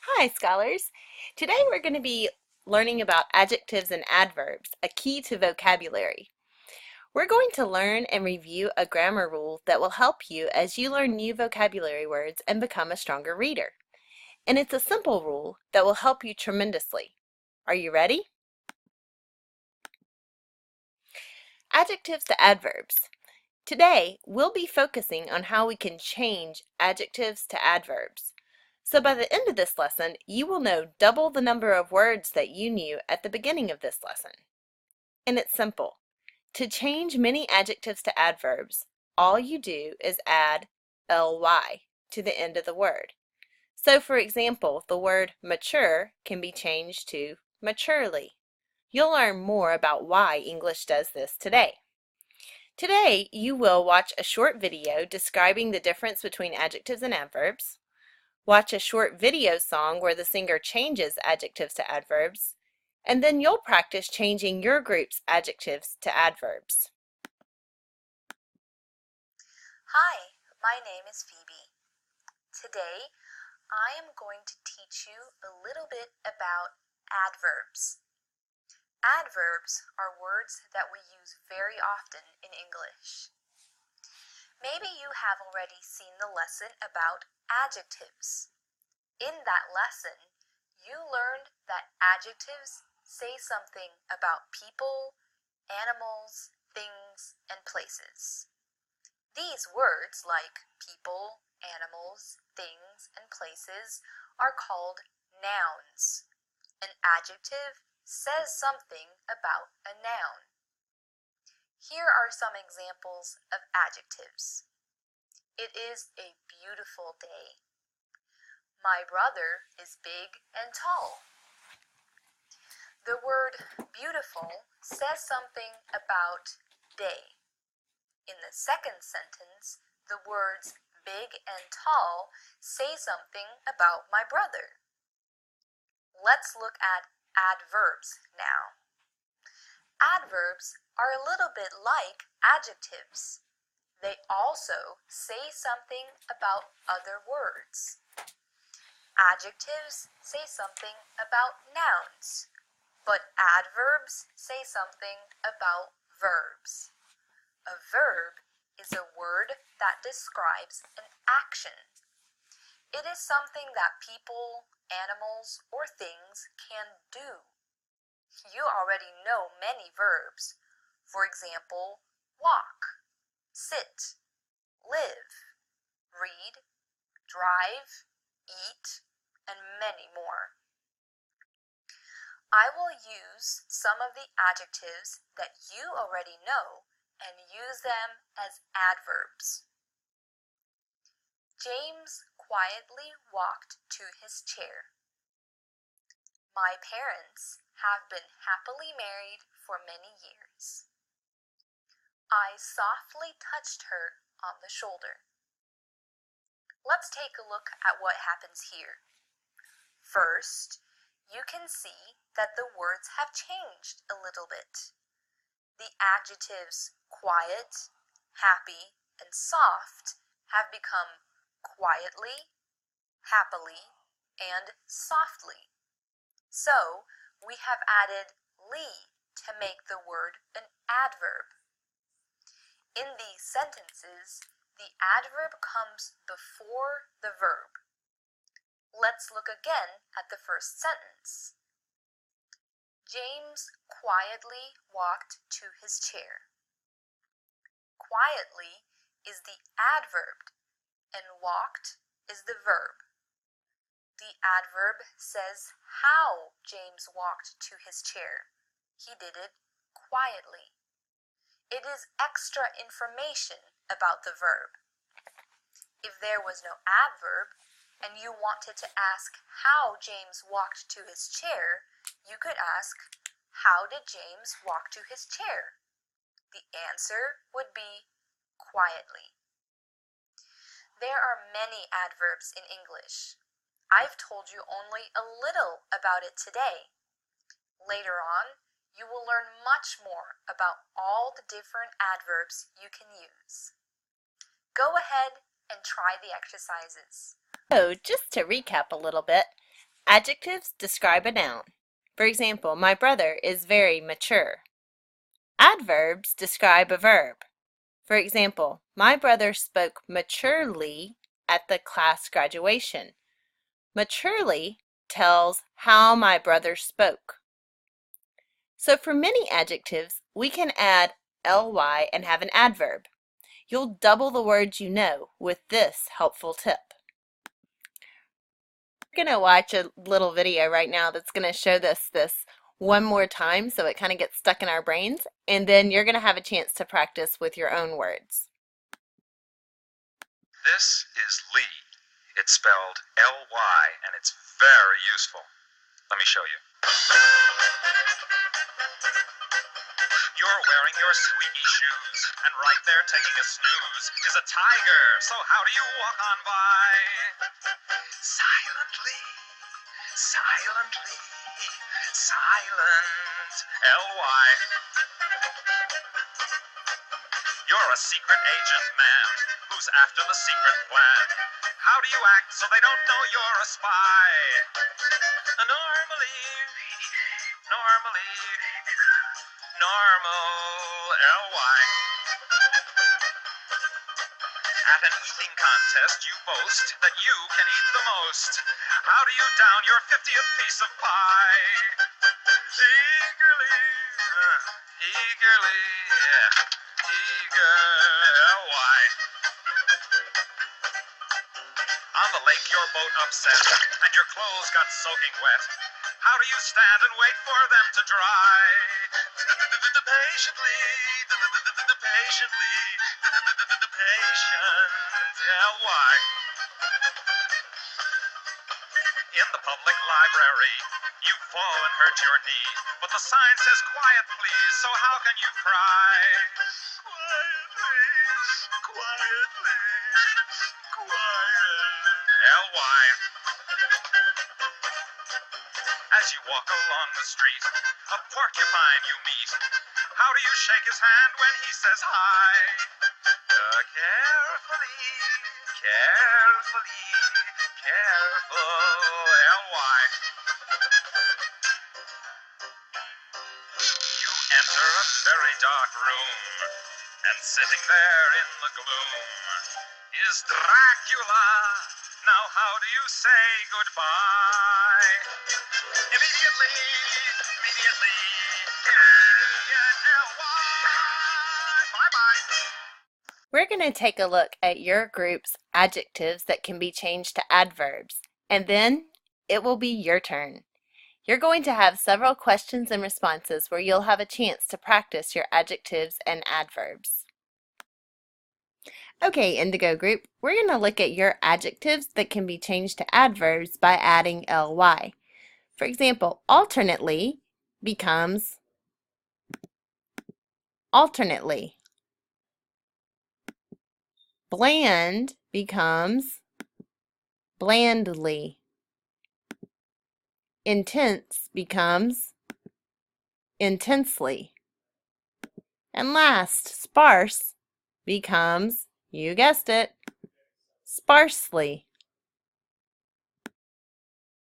Hi, scholars. Today we're going to be learning about adjectives and adverbs, a key to vocabulary. We're going to learn and review a grammar rule that will help you as you learn new vocabulary words and become a stronger reader. And it's a simple rule that will help you tremendously. Are you ready? Adjectives to adverbs. Today, we'll be focusing on how we can change adjectives to adverbs. So by the end of this lesson, you will know double the number of words that you knew at the beginning of this lesson. And it's simple. To change many adjectives to adverbs, all you do is add ly to the end of the word. So for example, the word mature can be changed to maturely. You'll learn more about why English does this today. Today, you will watch a short video describing the difference between adjectives and adverbs, watch a short video song where the singer changes adjectives to adverbs, and then you'll practice changing your group's adjectives to adverbs. Hi, my name is Phoebe. Today, I am going to teach you a little bit about adverbs. Adverbs are words that we use very often in English. Maybe you have already seen the lesson about adjectives. In that lesson, you learned that adjectives say something about people, animals, things, and places. These words, like people, animals, things, and places, are called nouns. An adjective says something about a noun. Here are some examples of adjectives. It is a beautiful day. My brother is big and tall. The word beautiful says something about day. In the second sentence, the words big and tall say something about my brother. Let's look at adverbs now. Adverbs are a little bit like adjectives. They also say something about other words. Adjectives say something about nouns, but adverbs say something about verbs. A verb is a word that describes an action. It is something that people, animals, or things can do. You already know many verbs. For example, walk, sit, live, read, drive, eat, and many more. I will use some of the adjectives that you already know and use them as adverbs. James quietly walked to his chair. My parents have been happily married for many years. I softly touched her on the shoulder. Let's take a look at what happens here. First, you can see that the words have changed a little bit. The adjectives quiet, happy, and soft have become quietly, happily, and softly. So, we have added "ly" to make the word an adverb. In these sentences, the adverb comes before the verb. Let's look again at the first sentence. James quietly walked to his chair. Quietly is the adverb, and walked is the verb. The adverb says how James walked to his chair. He did it quietly. It is extra information about the verb. If there was no adverb, and you wanted to ask how James walked to his chair, you could ask, how did James walk to his chair? The answer would be quietly. There are many adverbs in English. I've told you only a little about it today. Later on, you will learn much more about all the different adverbs you can use. Go ahead and try the exercises. So just to recap a little bit, Adjectives describe a noun. For example, my brother is very mature. Adverbs describe a verb. For example, my brother spoke maturely at the class graduation. Maturely tells how my brother spoke. So for many adjectives, we can add ly and have an adverb. You'll double the words you know with this helpful tip. We're going to watch a little video right now that's going to show this one more time so it kind of gets stuck in our brains, and then you're going to have a chance to practice with your own words. This is Lee. It's spelled L-Y, and it's very useful. Let me show you. You're wearing your squeaky shoes, and right there taking a snooze is a tiger, so how do you walk on by? Silently, silently, silent, L-Y. You're a secret agent man who's after the secret plan. How do you act so they don't know you're a spy? Normally, normal, L-Y. At an eating contest, you boast that you can eat the most. How do you down your 50th piece of pie? Eagerly, yeah. Eager, L-Y. On the lake, your boat upset, and your clothes got soaking wet. How do you stand and wait for them to dry? Patiently, patiently, patient, L-Y. In the public library, you fall and hurt your knee, but the sign says quiet please, so how can you cry? Quietly, quiet, L-Y. As you walk along the street, a porcupine you meet. How do you shake his hand when he says hi? Carefully, carefully, careful, L-Y. You enter a very dark room, and sitting there in the gloom is Dracula. Now how do you say goodbye? Immediately, L-Y. Bye-bye. We're going to take a look at your group's adjectives that can be changed to adverbs, and then it will be your turn. You're going to have several questions and responses where you'll have a chance to practice your adjectives and adverbs. Okay, Indigo group, we're going to look at your adjectives that can be changed to adverbs by adding ly. For example, alternately becomes alternately. Bland becomes blandly. Intense becomes intensely. And last, sparse becomes, you guessed it, sparsely.